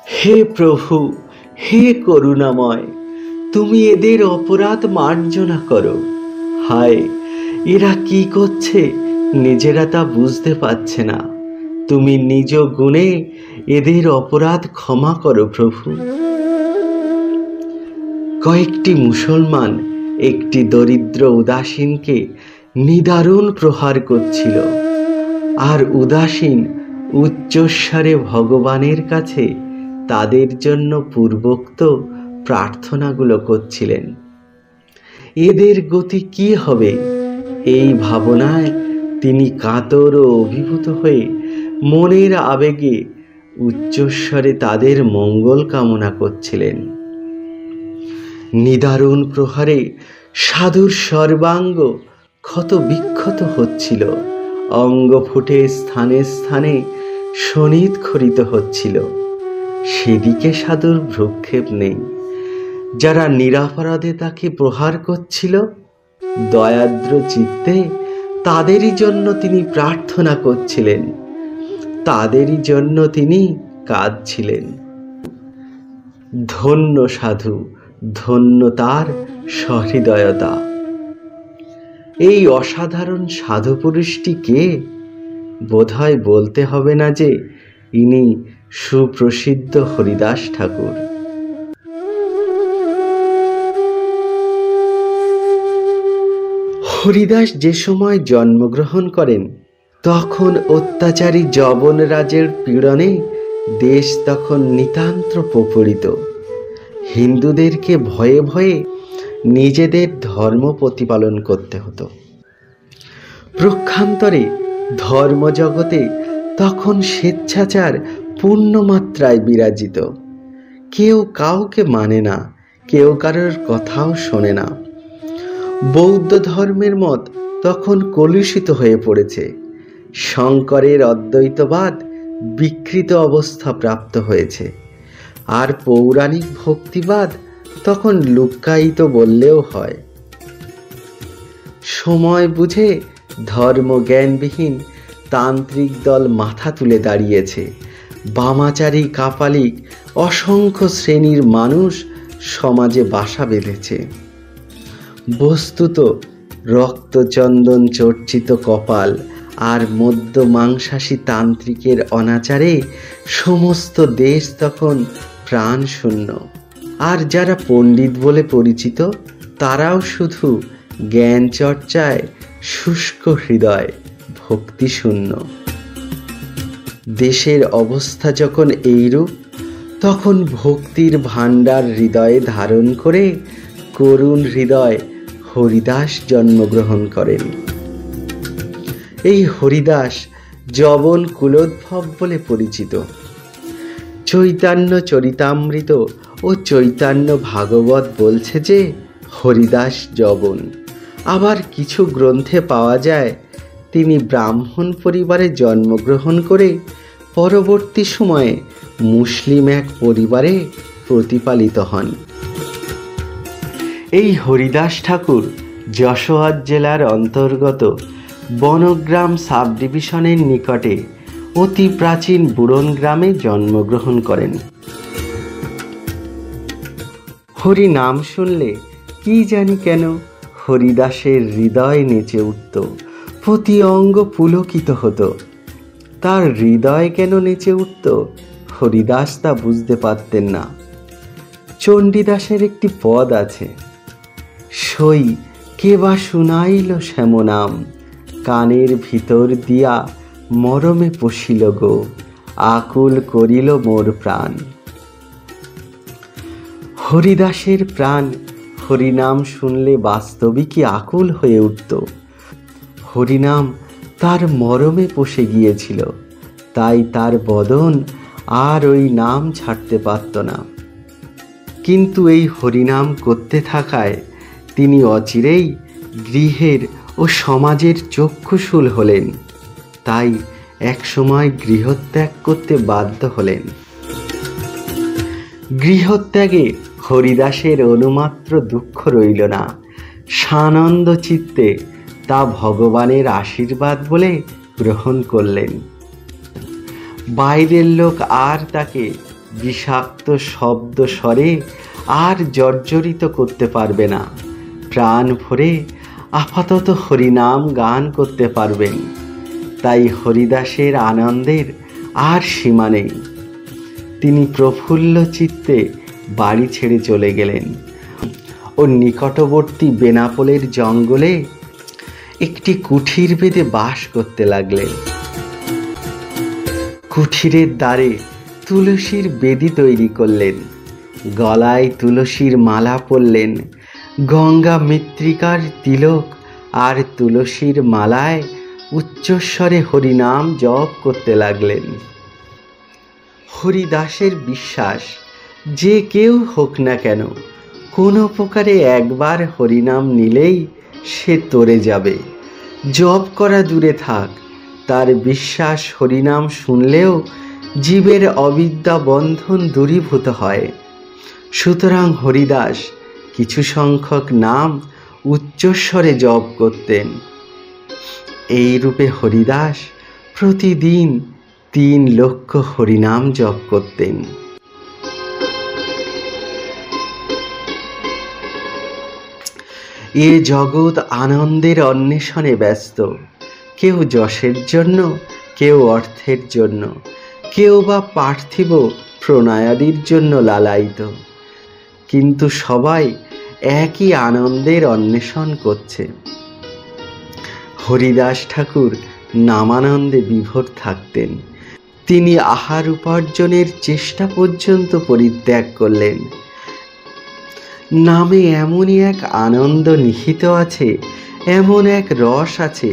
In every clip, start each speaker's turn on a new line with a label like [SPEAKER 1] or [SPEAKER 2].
[SPEAKER 1] হে প্রভু, হে করুণাময়, তুমি এদের অপরাধ মার্জনা করো। হায়, এরা কি করছে নিজেরা তা বুঝতে পারছে না। তুমি নিজ গুণে এদের অপরাধ ক্ষমা করো প্রভু। কয়েকটি মুসলমান একটি দরিদ্র উদাসীনকে নিদারুণ প্রহার করছিল, আর উদাসীন উচ্চস্বরে ভগবানের কাছে তাদের জন্য পূর্বোক্ত প্রার্থনাগুলো করছিলেন। এদের গতি কি হবে, এই ভাবনায় তিনি কাতর ও অভিভূত হয়ে মনের আবেগে উচ্চস্বরে তাদের মঙ্গল কামনা করছিলেন। নিদারুণ প্রহারে সাধুর সর্বাঙ্গ ক্ষত বিক্ষত হচ্ছিল, অঙ্গ ফুটে স্থানে স্থানে শোণিতক্ষরিত হচ্ছিল। সেদিকে সাধুর ভ্রুক্ষেপ নেই। যারা নিরাপরাধে তাকে প্রহার করছিল, দয়াদ্র চিত্তে তাদেরই জন্য তিনি প্রার্থনা করছিলেন, তাদেরই জন্য তিনি কাঁদছিলেন। ধন্য সাধু, ধন্য তার সহৃদয়তা। এই অসাধারণ সাধু পুরুষটি কে? বোধহয় বলতে হবে না যে ইনি সুপ্রসিদ্ধ হরিদাস ঠাকুর। হরিদাস যে সময় জন্মগ্রহণ করেন, তখন অত্যাচারী যবনরাজের পীড়নে দেশ তখন নিতান্ত প্রপরিত। হিন্দুদেরকে ভয়ে ভয়ে নিজেদের ধর্ম প্রতিপালন করতে হতো। প্রক্ষান্তরে ধর্মজগতে তখন স্বেচ্ছাচার পূর্ণমাত্রায় বিরাজিত। কেউ কাউকে মানে না, কেউ কারোর কথাও শোনে না। বৌদ্ধ ধর্মের মত তখন কলুষিত হয়ে পড়েছে। শঙ্করের অদ্বৈতবাদ বিকৃত অবস্থা প্রাপ্ত হয়েছে, আর পৌরাণিক ভক্তিবাদ তখন লুক্কায়িত বললেও হয়। সময় বুঝে ধর্মজ্ঞানবিহীন তান্ত্রিক দল মাথা তুলে দাঁড়িয়েছে। বামাচারী কাপালিক অসংখ্য শ্রেণীর মানুষ সমাজে বাসা বেঁধেছে। বস্তুত রক্তচন্দন চর্চিত কপাল আর মধ্য মাংসাশী তান্ত্রিকের অনাচারে সমস্ত দেশ তখন প্রাণ শূন্য। আর যারা পণ্ডিত বলে পরিচিত, তারাও শুধু জ্ঞান চর্চায় শুষ্ক হৃদয়, ভক্তি শূন্য। দেশের অবস্থা যখন এইরূপ, তখন ভক্তির ভাণ্ডার হৃদয়ে ধারণ করে করুণ হৃদয় হরিদাস জন্মগ্রহণ করেন। এই হরিদাস যবন কুলোদ্ভব বলে পরিচিত। চৈতন্য চরিতামৃত ও চৈতন্য ভাগবত বলছে যে হরিদাস যবন। আবার কিছু গ্রন্থে পাওয়া যায় তিনি ব্রাহ্মণ পরিবারে জন্মগ্রহণ করে পরবর্তী সময়ে মুসলিম এক পরিবারে প্রতিপালিত হন। এই হরিদাস ঠাকুর যশোয়ার জেলার অন্তর্গত বনগ্রাম সাব ডিভিশনের নিকটে অতি প্রাচীন বুড়ন গ্রামে জন্মগ্রহণ করেন। হরি নাম শুনলে কি জানি কেন হরিদাসের হৃদয় নেচে উঠত, প্রতি অঙ্গ পুলকিত হতো। তার হৃদয় কেন নেচে উঠত হরিদাস তা বুঝতে পারতেন না। চণ্ডীদাসের একটি পদ আছে, সই কে বা শুনাইল শ্যামনাম, কানের ভিতর দিয়া মরমে পশিল গো, আকুল করিল মোর প্রাণ। হরিদাসের প্রাণ হরিনাম শুনলে বাস্তবিকই আকুল হয়ে উঠত। হরিনাম তার মরমে পশে গিয়েছিল, তাই তার বদন আর ওই নাম ছাড়তে পারত না। কিন্তু এই হরিনাম করতে থাকায় তিনি অচিরেই গৃহের ও সমাজের চক্ষুশূল হলেন। তাই একসময় গৃহত্যাগ করতে বাধ্য হলেন। গৃহত্যাগে হরিদাসের অনুমাত্র দুঃখ রইল না। সানন্দ চিত্তে তা ভগবানের আশীর্বাদ বলে গ্রহণ করলেন। বাইরের লোক আর তাকে বিষাক্ত শব্দ স্বরে আর জর্জরিত করতে পারবে না। প্রাণ ভরে আপাতত হরিনাম গান করতে পারবেন। তাই হরিদাসের আনন্দের আর সীমা নেই। তিনি প্রফুল্ল চিত্তে বাড়ি ছেড়ে চলে গেলেন ও নিকটবর্তী বেনাপোলের জঙ্গলে একটি কুঠির বেঁধে বাস করতে লাগলেন। কুঠিরের দ্বারে তুলসীর বেদি তৈরি করলেন, গলায় তুলসীর মালা পরলেন, গঙ্গা মৃত্তিকার তিলক আর তুলসীর মালায় উচ্চস্বরে হরিনাম জপ করতে লাগলেন। হরিদাসের বিশ্বাস, যে কেউ হোক না কেন, কোনো প্রকারে একবার হরিনাম নিলেই সে তরে যাবে। জপ করা দূরে থাক, তার বিশ্বাস হরিনাম শুনলেও জীবের অবিদ্যা বন্ধন দূরীভূত হয়। সুতরাং হরিদাস কিছু সংখ্যক নাম উচ্চস্বরে জপ করতেন। এই রূপে হরিদাস প্রতিদিন 3 লক্ষ হরিনাম জপ করতেন। এ জগৎ আনন্দের অন্বেষণে ব্যস্ত। কেউ যশের জন্য, কেউ অর্থের জন্য, কেউ বা পার্থিব প্রণয়াদির জন্য লালায়িত, কিন্তু সবাই একই আনন্দের অন্বেষণ করছে। হরিদাস ঠাকুর নামানন্দে বিভোর থাকতেন। তিনি আহার উপার্জনের চেষ্টা পর্যন্ত পরিত্যাগ করলেন। নামে এমনই এক আনন্দ নিহিত আছে, এমন এক রস আছে,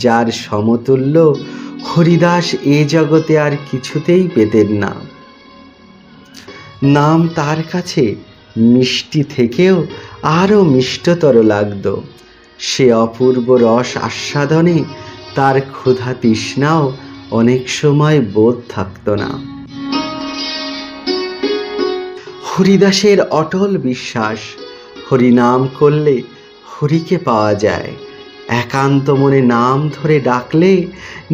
[SPEAKER 1] যার সমতুল্য হরিদাস এ জগতে আর কিছুতেই পেতেন না। নাম তার কাছে মিষ্টি থেকেও আরও মিষ্টতর লাগত। সে অপূর্ব রস আস্বাদনে তার ক্ষুধা তৃষ্ণাও অনেক সময় বোধ থাকত না। হরিদাসের অটল বিশ্বাস, হরিনাম করলে হরিকে পাওয়া যায়। একান্ত মনে নাম ধরে ডাকলে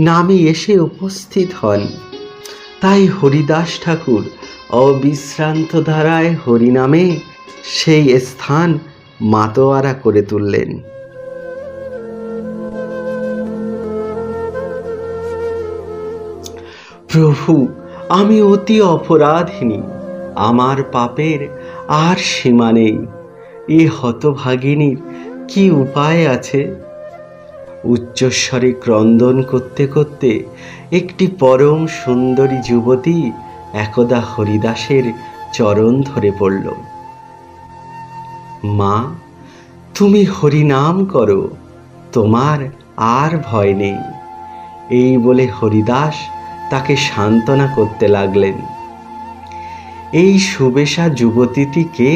[SPEAKER 1] নামই এসে উপস্থিত হন। তাই হরিদাস ঠাকুর অবিশ্রান্ত ধারায় হরিনামে সেই স্থান মাতোয়ারা করে তুললেন। প্রভু, আমি অতি অপরাধিনী, আমার পাপের আর সীমা নেই। এ হতভাগিনীর কি উপায় আছে? উচ্চস্বরে ক্রন্দন করতে করতে একটি পরম সুন্দরী যুবতী একদা হরিদাসের চরণ ধরে পড়ল। মা, তুমি হরিনাম করো, তোমার আর ভয় নেই। এই বলে হরিদাস তাকে সান্ত্বনা করতে লাগলেন। এই সুবেশা যুবতীটি কে?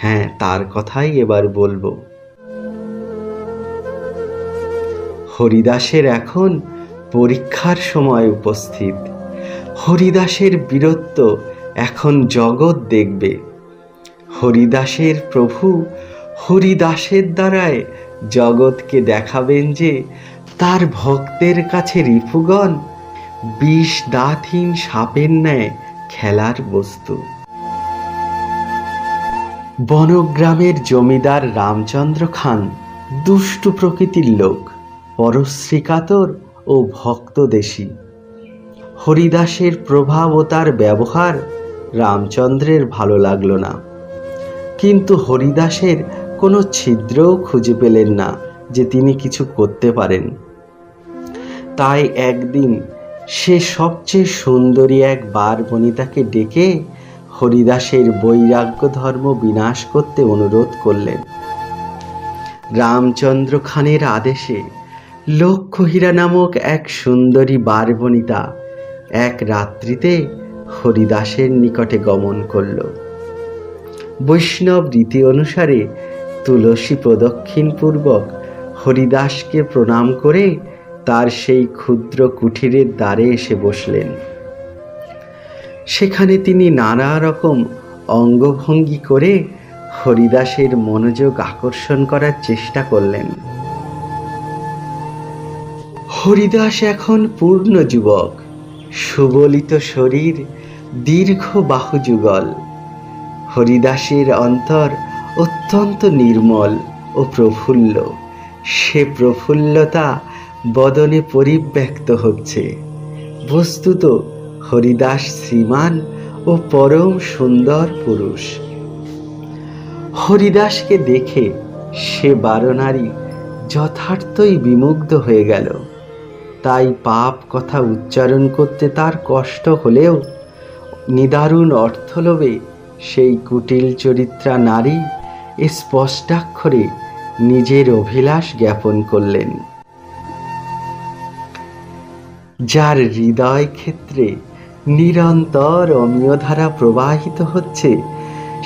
[SPEAKER 1] হ্যাঁ, তার কথাই এবার বলবো। হরিদাসের এখন পরীক্ষার সময় উপস্থিত। হরিদাসের বীরত্ব এখন জগৎ দেখবে। হরিদাসের প্রভু হরিদাসের দ্বারায় জগৎকে দেখাবেন যে তার ভক্তের কাছে রিপুগণ বিষ দাঁতহীন সাপের ন্যায় খেলার বস্তু। বনগ্রামের জমিদার রামচন্দ্র খান দুষ্টু প্রকৃতির লোক, পরশ্রীকাতর ও ভক্তদেশী। হরিদাসের প্রভাব ও তার ব্যবহার রামচন্দ্রের ভালো লাগলো না, কিন্তু হরিদাসের কোনো ছিদ্রও খুঁজে পেলেন না যে তিনি কিছু করতে পারেন। তাই একদিন সে সবচেয়ে সুন্দরী এক বারবনিতাকে ডেকে হরিদাসের বৈরাগ্য ধর্ম বিনাশ করতে অনুরোধ করলেন। রামচন্দ্র খানের আদেশে লক্ষ্মীহীরা নামক এক সুন্দরী বারবনিতা এক রাত্রিতে হরিদাসের নিকটে গমন করল। বৈষ্ণব রীতি অনুসারে তুলসী প্রদক্ষিণপূর্বক হরিদাসকে প্রণাম করে তার সেই ক্ষুদ্র কুঠিরের দ্বারে এসে বসলেন। সেখানে তিনি নানা রকম অঙ্গভঙ্গি করে হরিদাসের মনোযোগ আকর্ষণ করার চেষ্টা করলেন। হরিদাস এখন পূর্ণ যুবক, সুবলিত শরীর, দীর্ঘ বাহুযুগল। হরিদাসের অন্তর অত্যন্ত নির্মল ও প্রফুল্ল। সে প্রফুল্লতা বদনে পরিব্যক্ত হচ্ছে। বস্তুত হরিদাস শ্রীমান ও পরম সুন্দর পুরুষ। হরিদাসকে দেখে সে বারনারী যথার্থই বিমুগ্ধ হয়ে গেল। তাই পাপ কথা উচ্চারণ করতে তার কষ্ট হলেও নিদারুণ অর্থলোভে সেই কুটিল চরিত্রা নারী স্পষ্টাক্ষরে নিজের অভিলাষ জ্ঞাপন করলেন। যার হৃদয় ক্ষেত্রে নিরন্তর অমিয়ধারা প্রবাহিত হচ্ছে,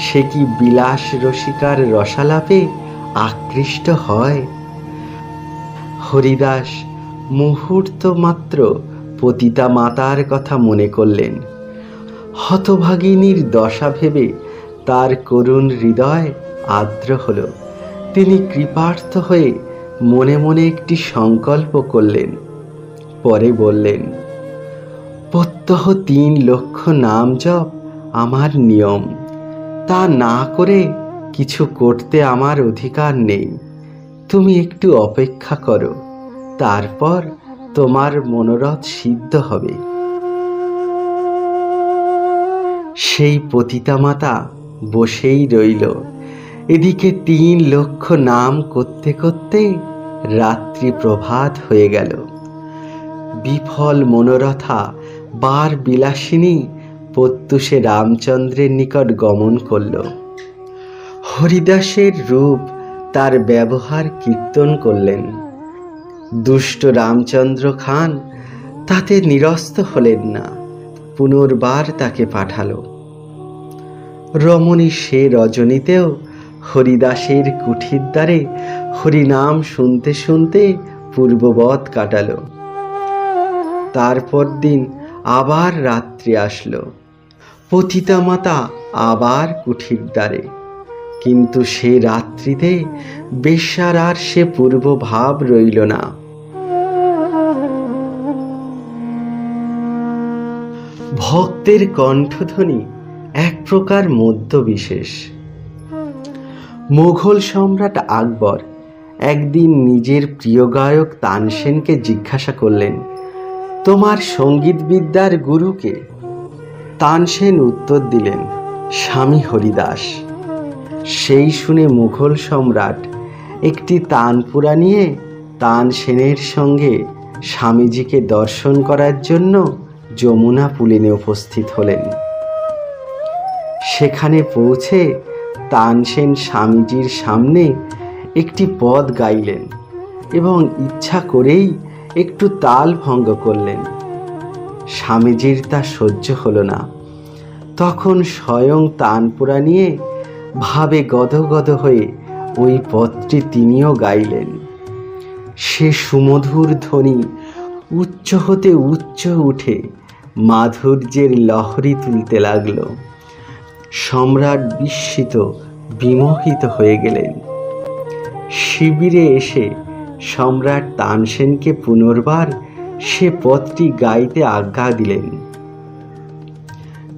[SPEAKER 1] সে কি বিলাস রসিকার রসালাপে আকৃষ্ট হয়? হরিদাস মুহূর্ত মাত্র পতিতা মাতার কথা মনে করলেন। হতভাগিনীর দশা ভেবে তার করুণ হৃদয় আর্দ্র হল। তিনি কৃপার্থ হয়ে মনে মনে একটি সংকল্প করলেন। পরে বললেন, প্রত্যহ 3 লক্ষ নাম জপ আমার নিয়ম। তা না করে কিছু করতে আমার অধিকার নেই। তুমি একটু অপেক্ষা করো, তারপর তোমার মনোরথ সিদ্ধ হবে। সেই পতিতা মাতা বসেই রইল। এদিকে 3 লক্ষ নাম করতে করতে রাত্রি প্রভাত হয়ে গেল। বিফল মনোরথা বার বিলাসিনী প্রত্যুষে রামচন্দ্রের নিকট গমন করল। হরিদাসের রূপ তার ব্যবহার কীর্তন করলেন। দুষ্ট রামচন্দ্র খান তাতে নিরস্ত হলেন না, পুনর্বার তাকে পাঠালো। রমণী সে রজনীতেও হরিদাসের কুঠির দ্বারে হরিনাম শুনতে শুনতে পূর্ববৎ কাটালো। তারপর দিন আবার রাত্রি আসলো। পতিতা মাতা আবার কুঠির দ্বারে, কিন্তু সে রাত্রিতে বেশ্যার আর সে পূর্ব ভাব রইল না। ভক্তের কণ্ঠধ্বনি এক প্রকার মধ্য বিশেষ। মুঘল সম্রাট আকবর একদিন নিজের প্রিয় গায়ক তানসেনকে জিজ্ঞাসা করলেন, তোমার সঙ্গীত বিদ্যার গুরুকে? তানসেন উত্তর দিলেন, স্বামী হরিদাস। সেই শুনে মুঘল সম্রাট একটি তানপুরা নিয়ে তানসেনের সঙ্গে স্বামীজিকে দর্শন করার জন্য যমুনা পুলিনে উপস্থিত হলেন। সেখানে পৌঁছে তানসেন স্বামীজির সামনে একটি পদ গাইলেন এবং ইচ্ছা করেই একটু তাল ভঙ্গ করলেন। স্বামীজির তা সহ্য হলো না। তখন স্বয়ং তানপুরা নিয়ে ভাবে গদগদ হয়ে ওই পদটি তিনিও গাইলেন। সে সুমধুর ধ্বনি উচ্চ হতে উচ্চ উঠে মাধুর্যের লহরী তুলতে লাগল। সম্রাট বিস্মিত বিমোহিত হয়ে গেলেন। শিবিরে এসে সম্রাট তানসেনকে পুনর্বার সে পদটি গাইতে আজ্ঞা দিলেন।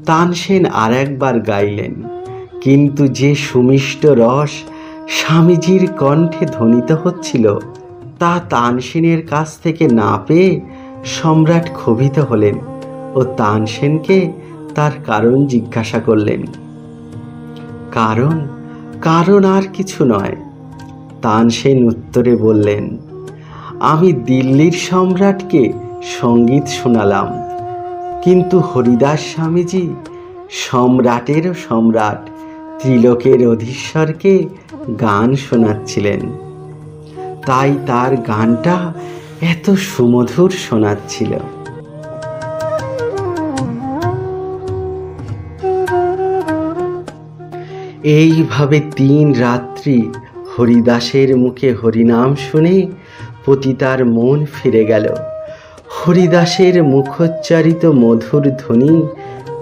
[SPEAKER 1] তানসেন আর একবার গাইলেন, কিন্তু যে সুমিষ্ট রস স্বামীজির কণ্ঠে ধ্বনিত হচ্ছিল তা তানসেনের কাছ থেকে না পেয়ে সম্রাট ক্ষোভিত হলেন ও তানসেনকে তার কারণ জিজ্ঞাসা করলেন। কারণ আর কিছু নয়। তানসেন উত্তরে বললেন, আমি দিল্লির সম্রাটকে সঙ্গীত শোনালাম, কিন্তু হরিদাস স্বামীজি সম্রাটেরও সম্রাট ত্রিলোকের অধীশ্বরকে গান শোনাচ্ছিলেন। তাই তার গানটা এত সুমধুর শোনাচ্ছিল। এইভাবে 3 রাত্রি হরিদাসের মুখে হরিনাম শুনে পতিতার মন ফিরে গেল। হরিদাসের মুখোচ্চারিত মধুর ধ্বনি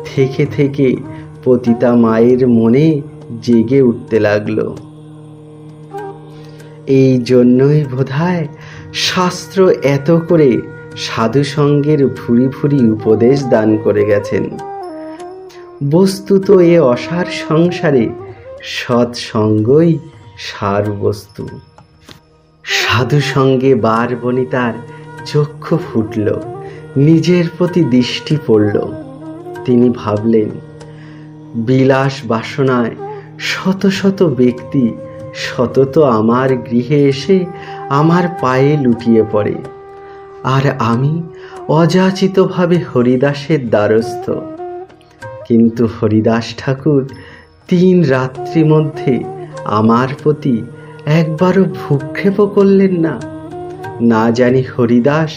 [SPEAKER 1] থেকে থেকে পতিতা মায়ের মনে জেগে উঠতে লাগলো। এই জন্যই বোধহয় শাস্ত্র এত করে সাধু সঙ্গের ভুরি ভুরি উপদেশ দান করে গেছেন। বস্তুত এ অসার সংসারে সৎসঙ্গই সার বস্তু। সাধু সঙ্গে বার বনিতার চক্ষু ফুটল, নিজের প্রতি দৃষ্টি পড়ল। তিনি ভাবলেন, বিলাস বাসনায় শত শত ব্যক্তি সতত আমার গৃহে এসে আমার পায়ে লুটিয়ে পড়ে, আর আমি অযাচিতভাবে হরিদাসের দ্বারস্থ। কিন্তু হরিদাস ঠাকুর 3 রাত্রি মধ্যে আমার প্রতি একবারও ভ্রুক্ষেপও করলেন না। না জানি হরিদাস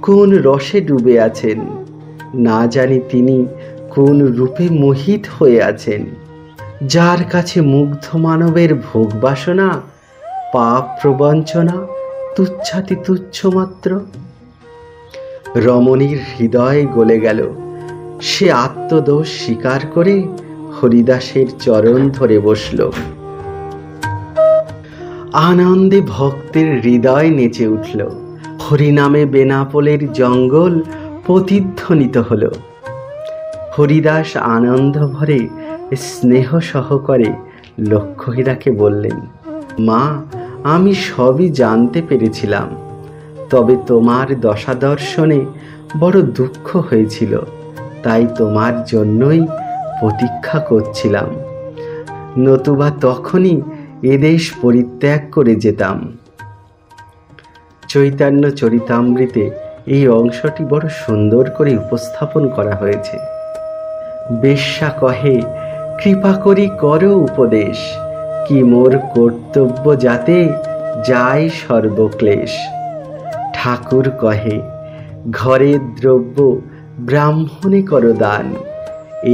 [SPEAKER 1] কোন রসে ডুবে আছেন, না জানি তিনি কোন রূপে মোহিত হয়ে আছেন, যার কাছে মুগ্ধ মানবের ভোগ বাসনা, পাপ প্রবঞ্চনা তুচ্ছাতি তুচ্ছ মাত্র। রমণীর হৃদয় গলে গেল। সে আত্মদোষ স্বীকার করে হরিদাসের চরণ ধরে বসল। আনন্দে ভক্তের হৃদয় নেচে উঠল। হরিনামে বেনাপোলের জঙ্গল প্রতিধ্বনিত হল। হরিদাস আনন্দ ভরে স্নেহ সহকারে লক্ষ্মীরাকে বললেন, মা, আমি সবই জানতে পেরেছিলাম, তবে তোমার দশাদর্শনে বড় দুঃখ হয়েছিল, তাই তোমার জন্যই প্রতীক্ষা করছিলাম, নতুবা তখনই এদেশ পরিত্যাগ করে যেতাম। চৈতন্য চরিতামৃতে এই অংশটি বড় সুন্দর করে উপস্থাপন করা হয়েছে। বেশ্যা কহে, কৃপা করি করো উপদেশ, কি মোর কর্তব্য যাতে যায় সর্বক্লেশ। ঠাকুর কহে, ঘরের দ্রব্য ব্রাহ্মণে করো দান,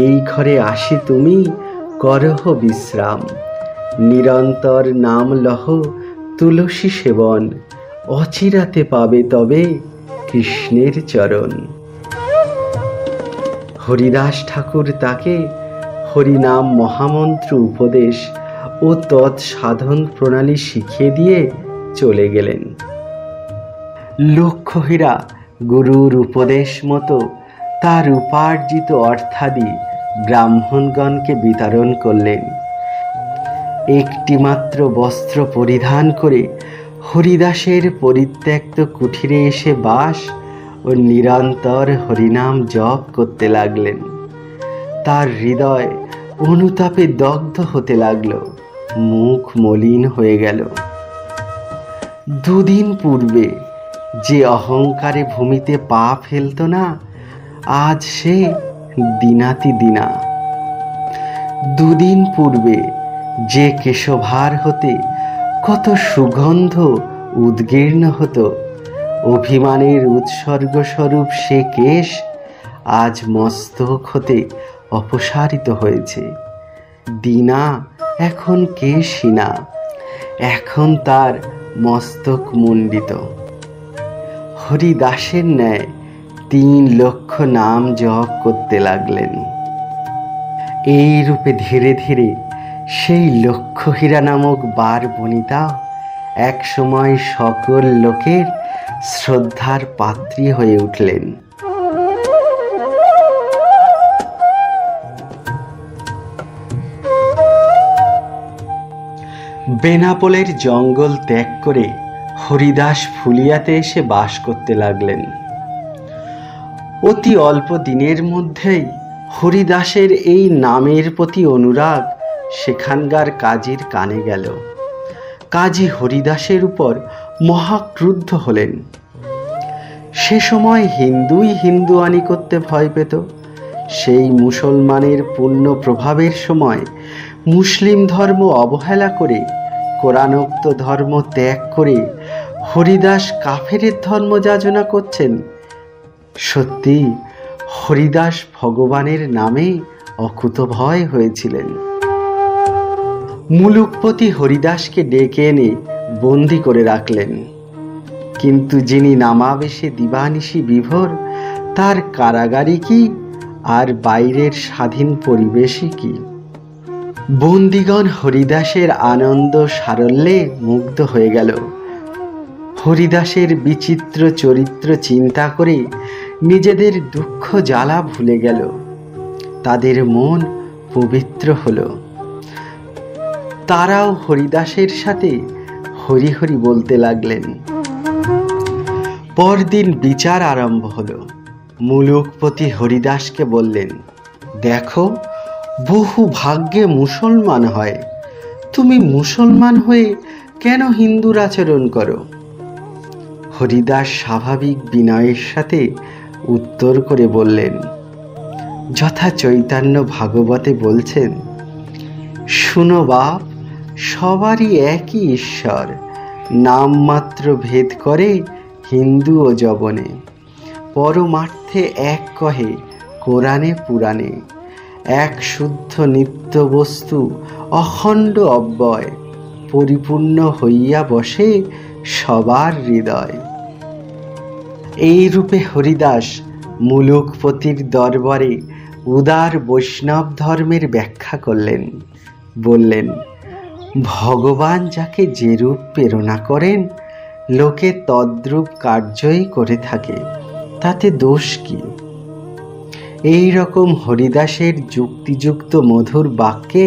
[SPEAKER 1] এই ঘরে আসি তুমি করহ বিশ্রাম। নিরন্তর নাম লহ তুলসী সেবন, অচিরাতে পাবে তবে কৃষ্ণের চরণ। হরিদাস ঠাকুর তাকে হরিনাম মহামন্ত্র উপদেশ ও তৎসাধন প্রণালী শিখিয়ে দিয়ে চলে গেলেন। লক্ষ্মীরা গুরুর উপদেশ মতো তার উপার্জিত অর্থাদি ব্রাহ্মণগণকে বিতরণ করলেন। একটিমাত্র বস্ত্র পরিধান করে হরিদাসের পরিত্যক্ত কুঠিরে এসে বাস ও নিরন্তর হরিনাম জপ করতে লাগলেন। তার হৃদয় অনুতাপে দগ্ধ হতে লাগলো, মুখ মলিন হয়ে গেল। 2 দিন পূর্বে যে অহংকারে ভূমিতে পা ফেলত না, আজ সে দিনাতি দিনা। 2 দিন পূর্বে যে কেশভার হতে কত সুগন্ধ উদ্গীর্ণ হতো, অভিমানের উৎসর্গস্বরূপ সে কেশ আজ মস্তক হতে অপসারিত হয়েছে। দিনা এখন কেশহীনা, এখন তার মস্তক মুণ্ডিত। হরিদাসের ন্যায় 3 লক্ষ নাম জপ করতে লাগলেন। এই রূপে ধীরে ধীরে সেই লক্ষ্মীরা নামক বার বনিতা এক সময় সকল লোকের শ্রদ্ধার পাত্রী হয়ে উঠলেন। বেনাপোলের জঙ্গল ত্যাগ করে হরিদাস ফুলিয়াতে এসে বাস করতে লাগলেন। অতি অল্প দিনের মধ্যেই হরিদাসের এই নামের প্রতি অনুরাগ সেখানকার কাজীর কানে গেল। কাজী হরিদাসের উপর মহাক্রুদ্ধ হলেন। সে সময় হিন্দুই হিন্দুয়ানি করতে ভয় পেত। সেই মুসলমানের পূর্ণ প্রভাবের সময় মুসলিম ধর্ম অবহেলা করে কোরআনোক্ত ধর্ম ত্যাগ করে হরিদাস কাফেরের ধর্ম যাচনা করছেন। সত্যি হরিদাস ভগবানের নামে অকুতভয় হয়েছিলেন। মুলুকপতি হরিদাসকে ডেকে এনে বন্দি করে রাখলেন, কিন্তু যিনি নামাবেশে দিবানিশি বিভোর, তার কারাগারই কি আর বাইরের স্বাধীন পরিবেশই কি। বন্দিগণ হরিদাসের আনন্দ সারল্যে মুগ্ধ হয়ে গেল। হরিদাসের বিচিত্র চরিত্র চিন্তা করে নিজেদের দুঃখ জ্বালা ভুলে গেল। তাদের মন পবিত্র হলো। তারাও হরিদাসের সাথে হরি হরি বলতে লাগলেন। পরদিন বিচার আরম্ভ হলো। মুলুকপতি হরিদাসকে বললেন, দেখো, বহু ভাগ্যে মুসলমান হয়, তুমি মুসলমান হয়ে কেন হিন্দুর আচরণ করো? হরিদাস স্বাভাবিক বিনয়ের সাথে উত্তর করে বললেন, যথা চৈতন্য ভাগবতে বলছেন, শুনো বাপ, সবারই একই ঈশ্বর, নামমাত্র ভেদ করে হিন্দু ও যবনে, পরমার্থে এক কহে কোরআনে পুরাণে, এক শুদ্ধ নিত্য বস্তু অখণ্ড অব্যয়, পরিপূর্ণ হইয়া বসে সবার হৃদয়। এই রূপে হরিদাস মুলুকপতির দরবারে উদার বৈষ্ণব ধর্মের ব্যাখ্যা করলেন। বললেন, ভগবান যাকে যেরূপ প্রেরণা করেন, লোকে তদ্রূপ কার্যই করে থাকে, তাতে দোষ কি? এই রকম হরিদাসের যুক্তিযুক্ত মধুর বাক্যে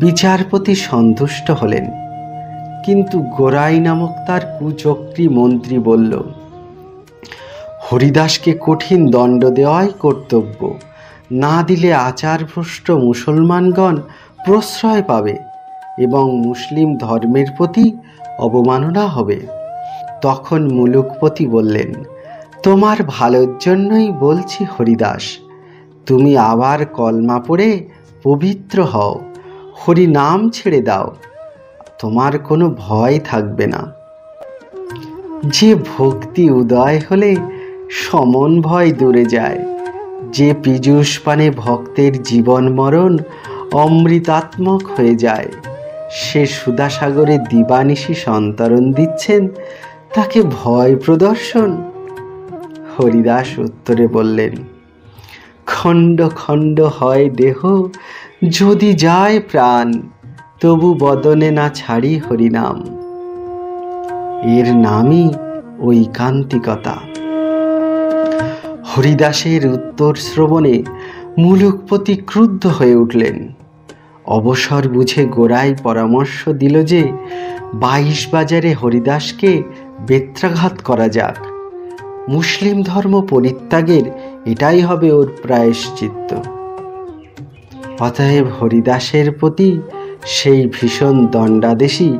[SPEAKER 1] বিচারপতি সন্তুষ্ট হলেন। কিন্তু গোরাই নামক তার কুচক্রী মন্ত্রী বলল, হরিদাসকে কঠিন দণ্ড দেওয়াই কর্তব্য, না দিলে আচারভ্রষ্ট মুসলমানগণ প্রশ্রয় পাবে এবং মুসলিম ধর্মের প্রতি অবমাননা হবে। তখন মুলুকপতি বললেন, তোমার ভালোর জন্যই বলছি হরিদাস, তুমি আবার কলমা পড়ে পবিত্র হও, হরি নাম ছেড়ে দাও, তোমার কোনো ভয় থাকবে না। যে ভক্তি উদয় হলে সমন ভয় দূরে যায়, যে পীযূষ পানে ভক্তের জীবন মরণ অমৃতাত্মক হয়ে যায়, সে সুধাসাগরে দিবানিশি সন্তরণ দিচ্ছেন, তাকে ভয় প্রদর্শন? হরিদাস উত্তরে বললেন, খণ্ড খণ্ড হয় দেহ, যদি যায় প্রাণ, তবু বদনে না ছাড়ি হরিনাম। এর নামই ঐকান্তিকতা। হরিদাসের উত্তর শ্রবণে মুলুকপতি ক্রুদ্ধ হয়ে উঠলেন। অবসর বুঝে গোরাই পরামর্শ দিল যে 22 বাজারে হরিদাসকে বেত্রাঘাত করা যাক। মুসলিম ধর্ম পরিত্যাগের এটাই হবে ওর প্রায়শ্চিত্ত। অতএব হরিদাসের প্রতি সেই ভীষণ দণ্ডাদেশই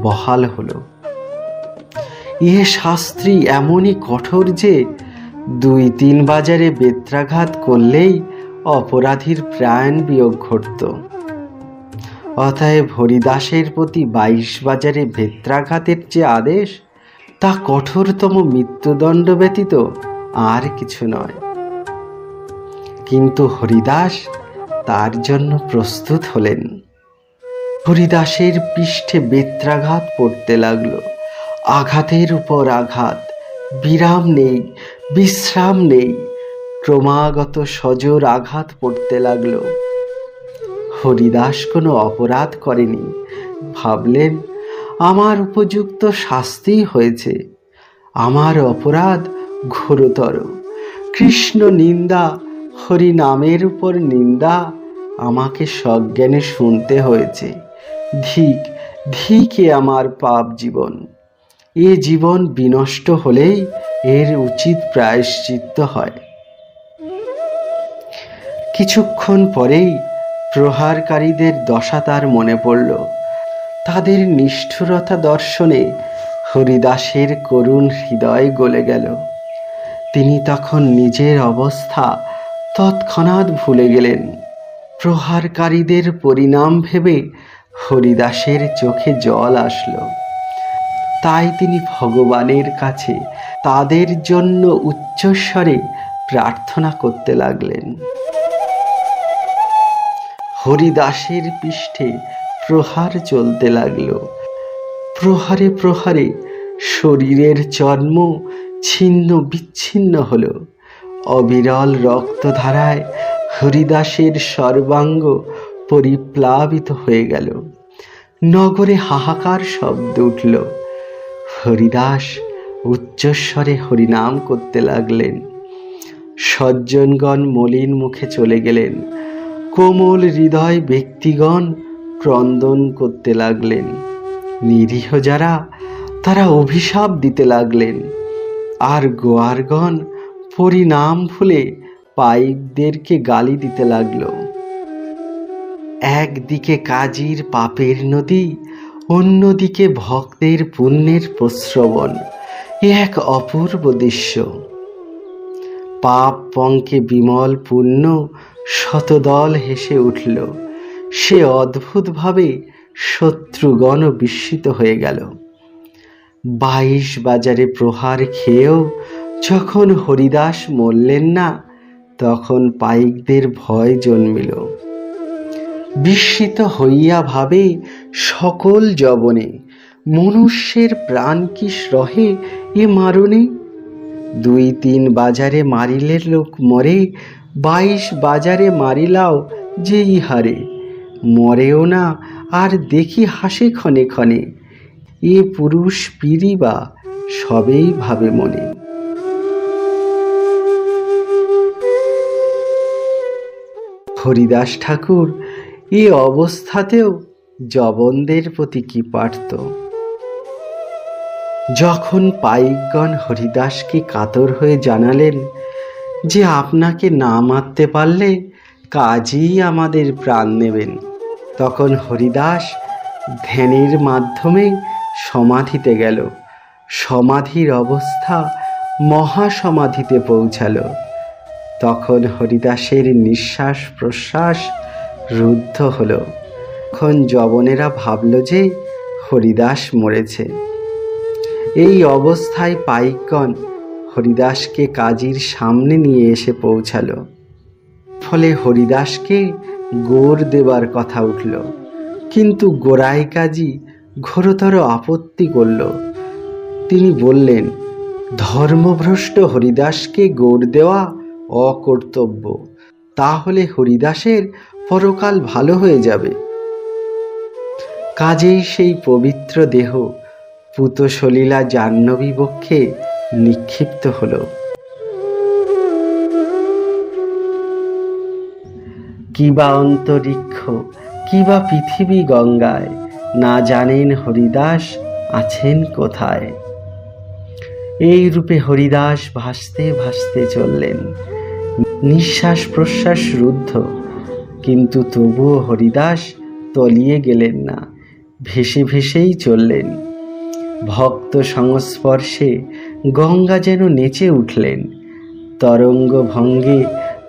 [SPEAKER 1] বহাল হলো। এ শাস্ত্রী এমনই কঠোর যে 2-3 বাজারে বেত্রাঘাত করলেই অপরাধীর প্রাণ বিয়োগ ঘটত। অতএব হরিদাসের প্রতি 22 বাজারে বেত্রাঘাতের যে আদেশ, তা কঠোরতম মৃত্যুদণ্ড ব্যতীত আর কিছু নয়। কিন্তু হরিদাস তার জন্য প্রস্তুত হলেন। হরিদাসের পৃষ্ঠে বেত্রাঘাত পড়তে লাগলো, আঘাতের উপর আঘাত, বিরাম নেই, বিশ্রাম নেই, ক্রমাগত সজোর আঘাত পড়তে লাগলো। হরিদাস কোনো অপরাধ করেনি, ভাবলেন, আমার উপযুক্ত শাস্তি হয়েছে, আমার অপরাধ ঘোরতর, কৃষ্ণ নিন্দা, হরি নামের উপর নিন্দা আমাকে সজ্ঞানে শুনতে হয়েছে। ধিক ধিকে আমার পাপ জীবন, এ জীবন বিনষ্ট হলেই এর উচিত প্রায়শ্চিত্ত হয়। কিছুক্ষণ পরেই প্রহারকারীদের দশা তার মনে পড়ল। তাদের নিষ্ঠুরতা দর্শনে হরিদাসের করুণ হৃদয় গলে গেল। তিনি তখন নিজের অবস্থা তৎক্ষণাৎ ভুলে গেলেন। প্রহারকারীদের পরিণাম ভেবে হরিদাসের চোখে জল আসলো। তাই তিনি ভগবানের কাছে তাদের জন্য উচ্চস্বরে প্রার্থনা করতে লাগলেন। হরিদাসের পৃষ্ঠে প্রহার চলতে লাগল। প্রহারে প্রহারে শরীরের চর্ম ছিন্ন বিচ্ছিন্ন হল। অবিরল রক্তধারায় হরিদাসের সর্বাঙ্গ পরিপ্লাবিত হয়ে গেল। নগরে হাহাকার শব্দ উঠল। হরিদাস উচ্চস্বরে হরিনাম করতে লাগলেন। সজ্জনগণ মলিন মুখে চলে গেলেন। কোমল হৃদয় ব্যক্তিগণ ক্রন্দন করতে লাগলেন। নিরীহ যারা, তারা অভিশাপ দিতে লাগলেন। আর গোয়ারগণ পরিণাম ভুলে পাইকদেরকে গালি দিতে লাগলো। একদিকে কাজীর পাপের নদী, অন্যদিকে ভক্তের পুণ্যের প্রস্রবণ। এ এক অপূর্ব দৃশ্য। পাপ পঙ্কে বিমল পুণ্য শতদল হেসে উঠল। সে অদ্ভুতভাবে শত্রুগণ বিস্মিত হয়ে গেল। 22 বাজারে প্রহার খেয়েও যখন হরিদাস মরলেন না, তখন পাইকদের ভয় জন্মিল। বিস্মিত হইয়া ভাবে সকল যবনে, মনুষ্যের প্রাণ কি রহে এ মারণে? 2-3 বাজারে মারিলে লোক মরে, 22 বাজারে মারিলাও যে ইহারে। মরেও না আর দেখি হাসে ক্ষণে ক্ষণে, এ পুরুষ পীড়িবা সবেই ভাবে মনে। হরিদাস ঠাকুর এ অবস্থাতেও যবনদের প্রতি কি পারত? যখন পাইকগণ হরিদাসকে কাতর হয়ে জানালেন যে আপনাকে না মারতে পারলে কাজী আমাদের প্রাণ নেবেন, তখন হরিদাস ধ্যানের মাধ্যমে সমাধিতে গেল। সমাধির অবস্থা মহাসমাধিতে পৌঁছালো। তখন হরিদাসের নিঃশ্বাস প্রশ্বাস রুদ্ধ হলো। তখন যবনেরা ভাবল যে হরিদাস মরেছে। এই অবস্থায় পাইকগণ হরিদাসকে কাজীর সামনে নিয়ে এসে পৌঁছালো। ফলে হরিদাসকে গোর দেবার কথা উঠল, কিন্তু গোরাই কাজী ঘোরতর আপত্তি করল। তিনি বললেন, ধর্মভ্রষ্ট হরিদাসকে গোর দেওয়া অকর্তব্য, তাহলে হরিদাসের পরকাল ভালো হয়ে যাবে। কাজেই সেই পবিত্র দেহ পুতসলীলা জাহ্নবী বক্ষে নিক্ষিপ্ত হল। কিবা অন্তরিক্ষ, কিবা পৃথিবী গঙ্গায়, না জানেন হরিদাস আছেন কোথায়। এই রূপে হরিদাস ভাসতে ভাসতে চললেন। নিঃশ্বাস প্রশ্বাস রুদ্ধ, কিন্তু তবুও হরিদাস তলিয়ে গেলেন না, ভেসে ভেসেই চললেন। ভক্ত সংস্পর্শে গঙ্গা যেন নেচে উঠলেন। তরঙ্গ ভঙ্গে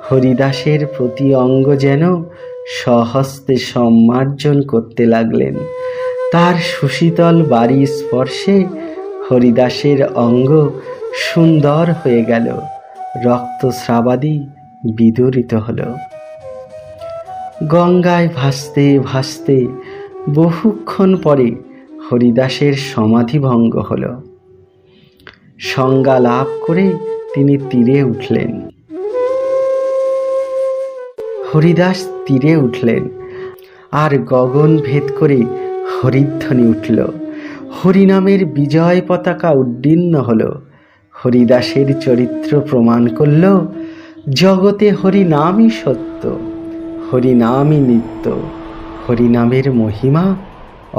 [SPEAKER 1] হরিদাসের প্রতি অঙ্গ যেন স্বহস্তে সম্মার্জন করতে লাগলেন। তার সুশীতল বাড়ি স্পর্শে হরিদাসের অঙ্গ সুন্দর হয়ে গেল, রক্তস্রাবাদি বিদরিত হল। গঙ্গায় ভাসতে ভাসতে বহুক্ষণ পরে হরিদাসের সমাধিভঙ্গ হল। সংজ্ঞা লাভ করে তিনি তীরে উঠলেন। হরিদাস তীরে উঠলেন, আর গগন ভেদ করে হরিধ্বনি উঠল। হরিনামের বিজয় পতাকা উড্ডীন্ন হল। হরিদাসের চরিত্র প্রমাণ করল, জগতে হরিনামই সত্য, হরিনামই নিত্য, হরিনামের মহিমা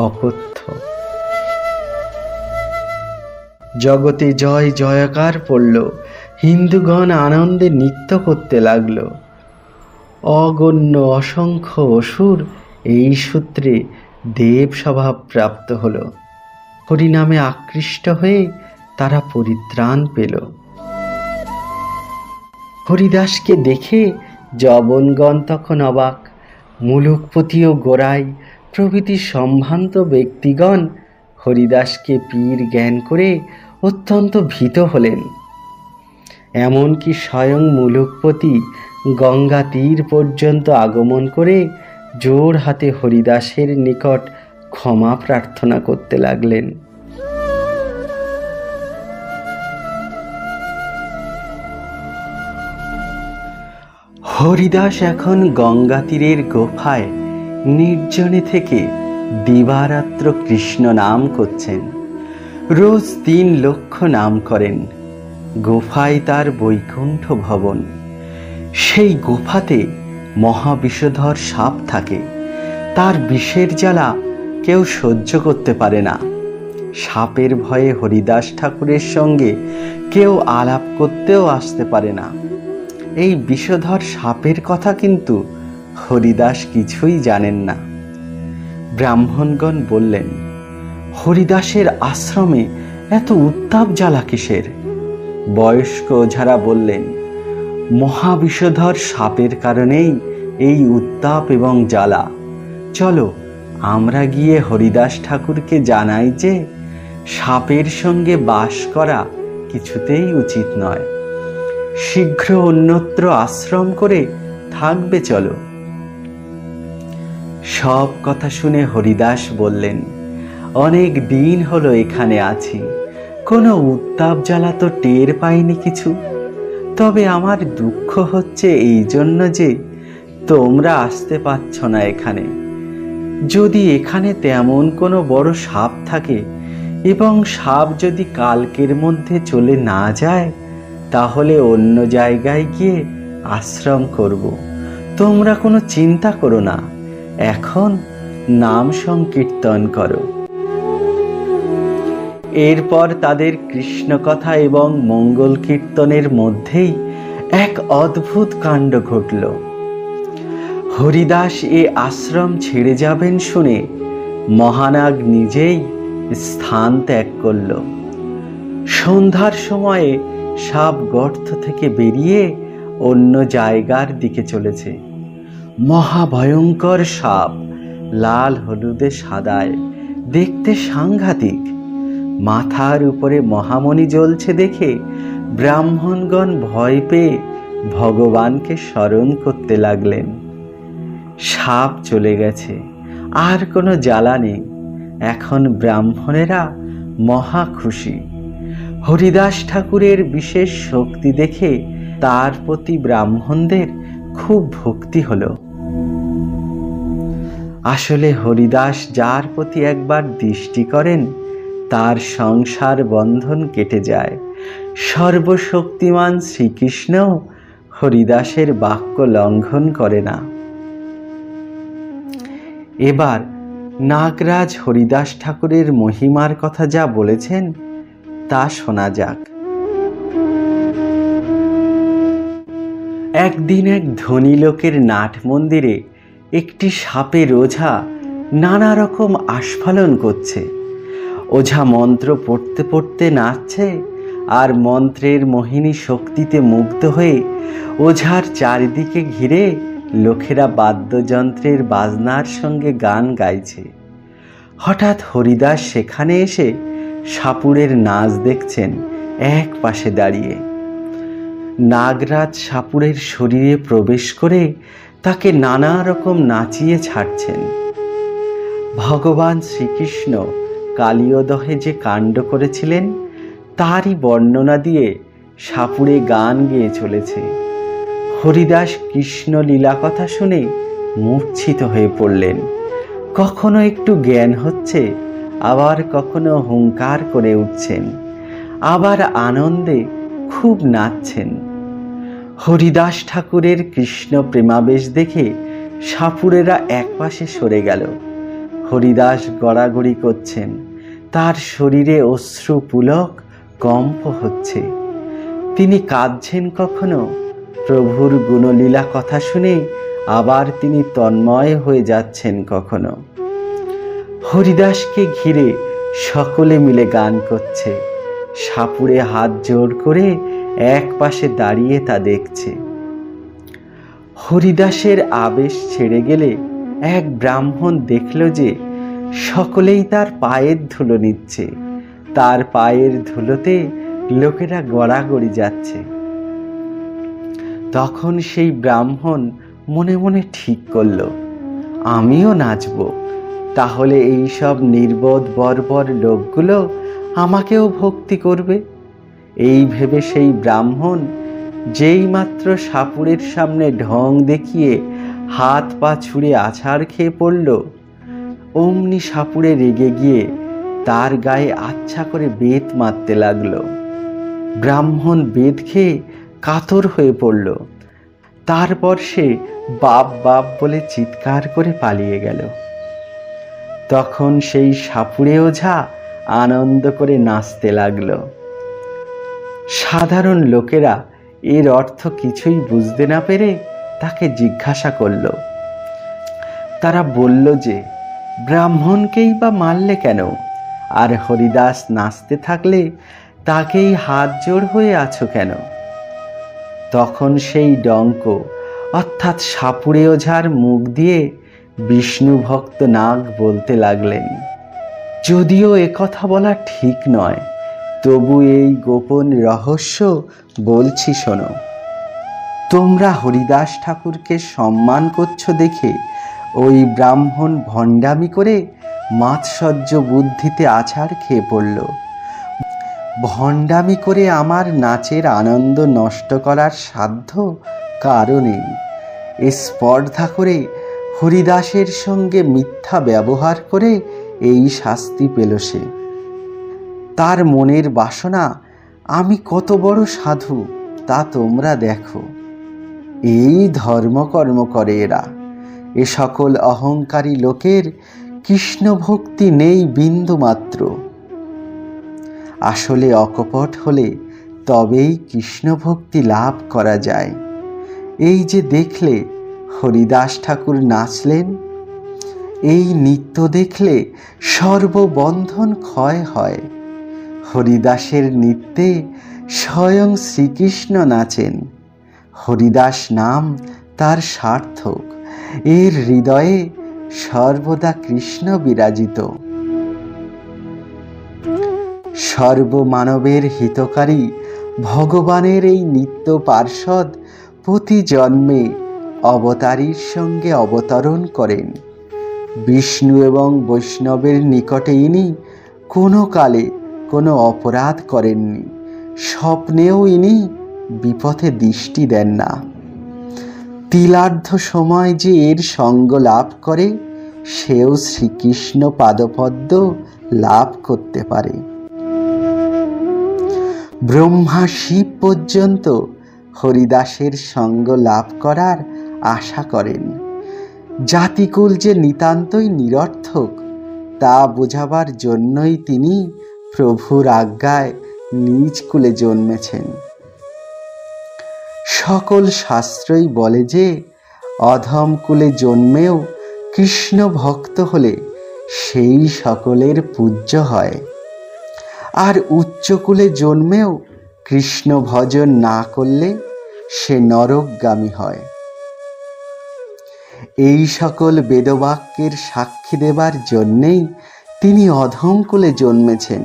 [SPEAKER 1] অকথ্য। জগতে জয় জয়কার পড়ল, হিন্দুগণ আনন্দে নৃত্য করতে লাগলো। অগণ্য অসংখ্য অসুর এই সূত্রে দেব স্বভাব প্রাপ্ত হল। হরিনামে আকৃষ্ট হয়ে তারা পরিত্রাণ পেল। হরিদাসকে দেখে যবনগণ তখন অবাক। মুলুকপতি ও গোরাই প্রভৃতি সম্ভ্রান্ত ব্যক্তিগণ হরিদাসকে পীর জ্ঞান করে অত্যন্ত ভীত হলেন। এমনকি স্বয়ং মুলুকপতি গঙ্গা তীর পর্যন্ত আগমন করে জোর হাতে হরিদাসের নিকট ক্ষমা প্রার্থনা করতে লাগলেন। হরিদাস এখন গঙ্গা তীরের গোফায় নির্জনে থেকে দিবারাত্র কৃষ্ণ নাম করছেন। রোজ 3 লক্ষ নাম করেন। গোফায় তার বৈকুণ্ঠ ভবন। সেই গুফাতে মহাবিষধর সাপ থাকে। তার বিষের জ্বালা কেউ সহ্য করতে পারে না। সাপের ভয়ে হরিদাস ঠাকুরের সঙ্গে কেউ আলাপ করতেও আসতে পারে না। এই বিষধর সাপের কথা কিন্তু হরিদাস কিছুই জানেন না। ব্রাহ্মণগণ বললেন, হরিদাসের আশ্রমে এত উত্তাপ জ্বালা কিসের? বয়স্ক ওঝারা বললেন, মহাবিষধর সাপের কারণেই এই উত্তাপ এবং জ্বালা। চলো আমরা গিয়ে হরিদাস ঠাকুরকে জানাই যে সাপের সঙ্গে বাস করা কিছুতেই উচিত নয়, শীঘ্র অন্যত্র আশ্রম করে থাকবে চলো। সব কথা শুনে হরিদাস বললেন, অনেক দিন হলো এখানে আছি, কোনো উত্তাপ জ্বালা তো টের পাইনি কিছু। তবে আমার দুঃখ হচ্ছে এই জন্য যে তোমরা আসতে পারছ না এখানে। যদি এখানে তেমন কোনো বড় সাপ থাকে এবং সাপ যদি কালকের মধ্যে চলে না যায়, তাহলে অন্য জায়গায় গিয়ে আশ্রম করব। তোমরা কোনো চিন্তা করো না, এখন নাম সংকীর্তন করো। এরপর তাদের কৃষ্ণ কথা এবং মঙ্গল কীর্তনের মধ্যেই এক অদ্ভুত কাণ্ড ঘটল। হরিদাস এ আশ্রম ছেড়ে যাবেন শুনে মহানাগ নিজেই স্থান ত্যাগ করল। সন্ধ্যার সময়ে সাপ গর্ত থেকে বেরিয়ে অন্য জায়গার দিকে চলেছে। মহাভয়ঙ্কর সাপ, লাল হলুদে সাদায়, দেখতে সাংঘাতিক। মাথার উপরে মহামণি জ্বলছে দেখে ব্রাহ্মণগণ ভয় পেয়ে ভগবানকে স্মরণ করতে লাগলেন। সাপ চলে গেছে, আর কোনো জ্বালা নেই। এখন ব্রাহ্মণেরা মহা খুশি। হরিদাস ঠাকুরের বিশেষ শক্তি দেখে তার প্রতি ব্রাহ্মণদের খুব ভক্তি হলো। আসলে হরিদাস যার প্রতি একবার দৃষ্টি করেন, তার সংসার বন্ধন কেটে যায়। সর্বশক্তিমান শ্রীকৃষ্ণও হরিদাসের বাক্য লঙ্ঘন করে না। এবার নাগরাজ হরিদাস ঠাকুরের মহিমার কথা যা বলেছেন তা শোনা যাক। একদিন এক ধনী লোকের নাট মন্দিরে একটি সাপের ওঝা নানা রকম আস্ফালন করছে। ওঝা মন্ত্র পড়তে পড়তে নাচছে, আর মন্ত্রের মোহিনী শক্তিতে মুগ্ধ হয়ে ওঝার চারিদিকে ঘিরে লোকেরা বাদ্যযন্ত্রের বাজনার সঙ্গে গান গাইছে। হঠাৎ হরিদাস সেখানে এসে সাপুড়ের নাচ দেখছেন এক পাশে দাঁড়িয়ে। নাগরাজ সাপুড়ের শরীরে প্রবেশ করে তাকে নানা রকম নাচিয়ে ছাড়ছেন। ভগবান শ্রীকৃষ্ণ কালীয়দহে যে কাণ্ড করেছিলেন তারই বর্ণনা দিয়ে সাপুড়ে গান গেয়ে চলেছে। হরিদাস কৃষ্ণ লীলা কথা শুনে মূর্ছিত হয়ে পড়লেন। কখনো একটু জ্ঞান হচ্ছে, আবার কখনো হুঙ্কার করে উঠছেন, আবার আনন্দে খুব নাচছেন। হরিদাস ঠাকুরের কৃষ্ণ প্রেমাবেশ দেখে সাপুড়েরা একপাশে সরে গেল। হরিদাস গড়াগড়ি করছেন, তার শরীরে অশ্রু পুলক কম্প হচ্ছে। তিনি কাঁদছেন কখনো, প্রভুর গুণলীলা কথা শুনে আবার তিনি তন্ময় হয়ে যাচ্ছেন কখনো। হরিদাসকে ঘিরে সকলে মিলে গান করছে। সাপুড়ে হাত জোড় করে এক পাশে দাঁড়িয়ে তা দেখছে। হরিদাসের আবেশ ছেড়ে গেলে এক ব্রাহ্মণ দেখল যে সকলেই তার পায়ের ধুলো নিচ্ছে। তার পায়ের ধুলোতে লোকেরা গড়াগড়ি যাচ্ছে। তখন সেই ব্রাহ্মণ মনে মনে ঠিক করল, আমিও নাচব, তাহলে এই সব নির্বোধ বর্বর লোকগুলো আমাকেও ভক্তি করবে। এই ভেবে সেই ব্রাহ্মণ যেই মাত্র সাপুড়ের সামনে ঢং দেখিয়ে হাত পা ছুঁড়ে আছাড় খেয়ে পড়ল, অমনি সাপুড়ে রেগে গিয়ে তার গায়ে আচ্ছা করে বেত মারতে লাগলো। ব্রাহ্মণ বেত খেয়ে কাতর হয়ে পড়ল। তারপর সে বাপ বাপ বলে চিৎকার করে পালিয়ে গেল। তখন সেই সাপুড়ে ওঝা আনন্দ করে নাচতে লাগলো। সাধারণ লোকেরা এর অর্থ কিছুই বুঝতে না পেরে তাকে জিজ্ঞাসা করল। তারা বলল যে, ব্রাহ্মণকেই বা মারলে কেন, আর হরিদাস নাচতে থাকলে তাকেই হাত জোড় হয়ে আছো কেন? তখন সেই ডঙ্ক অর্থাৎ সাপুড়ে ওঝার মুখ দিয়ে বিষ্ণু ভক্ত নাগ বলতে লাগলেন, যদিও একথা বলা ঠিক নয়, তবু এই গোপন রহস্য বলছি শোনো। তোমরা হরিদাস ঠাকুরকে সম্মান করছো দেখে ওই ব্রাহ্মণ ভণ্ডামি করে মাৎসর্য বুদ্ধিতে আছাড় খেয়ে পড়ল। ভণ্ডামি করে আমার নাচের আনন্দ নষ্ট করার সাধ্য কারও নেই। স্পর্ধা করে হরিদাসের সঙ্গে মিথ্যা ব্যবহার করে এই শাস্তি পেল সে। তার মনের বাসনা আমি কত বড় সাধু তা তোমরা দেখো। এই ধর্মকর্ম করে এরা। এ সকল অহংকারী লোকের কৃষ্ণ ভক্তি নেই বিন্দু মাত্র। আসলে অকপট হলে তবেই কৃষ্ণ ভক্তি লাভ করা যায়। এই যে দেখলে হরিদাস ঠাকুর নাচলেন, এই নৃত্য দেখলে সর্ববন্ধন ক্ষয় হয়। হরিদাসের নৃত্যে স্বয়ং শ্রীকৃষ্ণ নাচেন। হরিদাস নাম তার সার্থক। এর হৃদয়ে সর্বদা কৃষ্ণ বিরাজিত। সর্বমানবের হিতকারী ভগবানের এই নিত্য পার্ষদ প্রতি জন্মে অবতারীর সঙ্গে অবতরণ করেন। বিষ্ণু এবং বৈষ্ণবের নিকটে ইনি কোনো কালে কোনো অপরাধ করেননি। স্বপ্নেও ইনি বিপথে দৃষ্টি দেন না। তিলার্ধ সময় যে এর সঙ্গ লাভ করে, সেও শ্রীকৃষ্ণ পাদপদ্ম লাভ করতে পারে। ব্রহ্মা শিব পর্যন্ত হরিদাসের সঙ্গ লাভ করার আশা করেন। জাতিকুল যে নিতান্তই নিরর্থক তা বোঝাবার জন্যই তিনি প্রভুর আজ্ঞায় নিজ কুলে জন্মেছেন। সকল শাস্ত্রই বলে যে অধম কুলে জন্মেও কৃষ্ণ ভক্ত হলে সেই সকলের পূজ্য হয়, আর উচ্চকুলে জন্মেও কৃষ্ণ ভজন না করলে সে নরকগামী হয়। এই সকল বেদবাক্যের সাক্ষী দেবার জন্যেই তিনি অধমকুলে জন্মেছেন।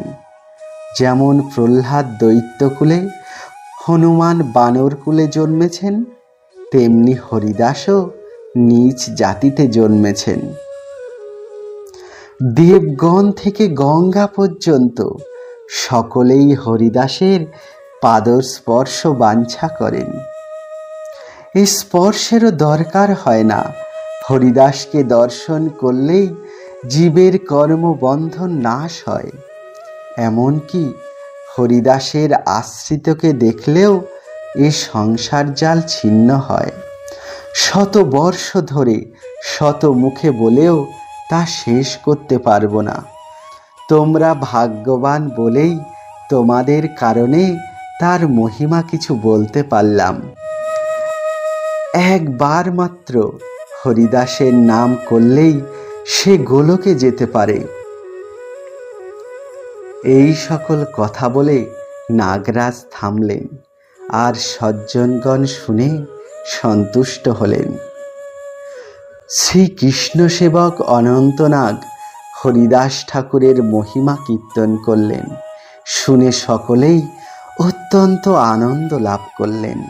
[SPEAKER 1] যেমন প্রহ্লাদ দৈত্যকুলে, হনুমান বানরকুলে জন্মেছেন, তেমনি হরিদাসও নিজ জাতিতে জন্মেছেন। দেবগণ থেকে গঙ্গা পর্যন্ত সকলেই হরিদাসের পাদস্পর্শ বাঞ্ছা করেন। এই স্পর্শেরও দরকার হয় না। হরিদাসকে দর্শন করলেই জীবের কর্মবন্ধন নাশ হয়। এমনকি হরিদাসের আশ্রিতকে দেখলেও এ সংসার জাল ছিন্ন হয়। শত বর্ষ ধরে শত মুখে বলেও তা শেষ করতে পারবো না। তোমরা ভাগ্যবান বলেই তোমাদের কারণে তার মহিমা কিছু বলতে পারলাম। একবার মাত্র হরিদাসের নাম করলেই সে গোলকে যেতে পারে। এই সকল কথা বলে নাগরাজ থামলেন, আর সজ্জনগণ শুনে সন্তুষ্ট হলেন। শ্রীকৃষ্ণ সেবক অনন্তনাগ হরিদাস ঠাকুরের মহিমা কীর্তন করলেন। শুনে সকলেই অত্যন্ত আনন্দ লাভ করলেন।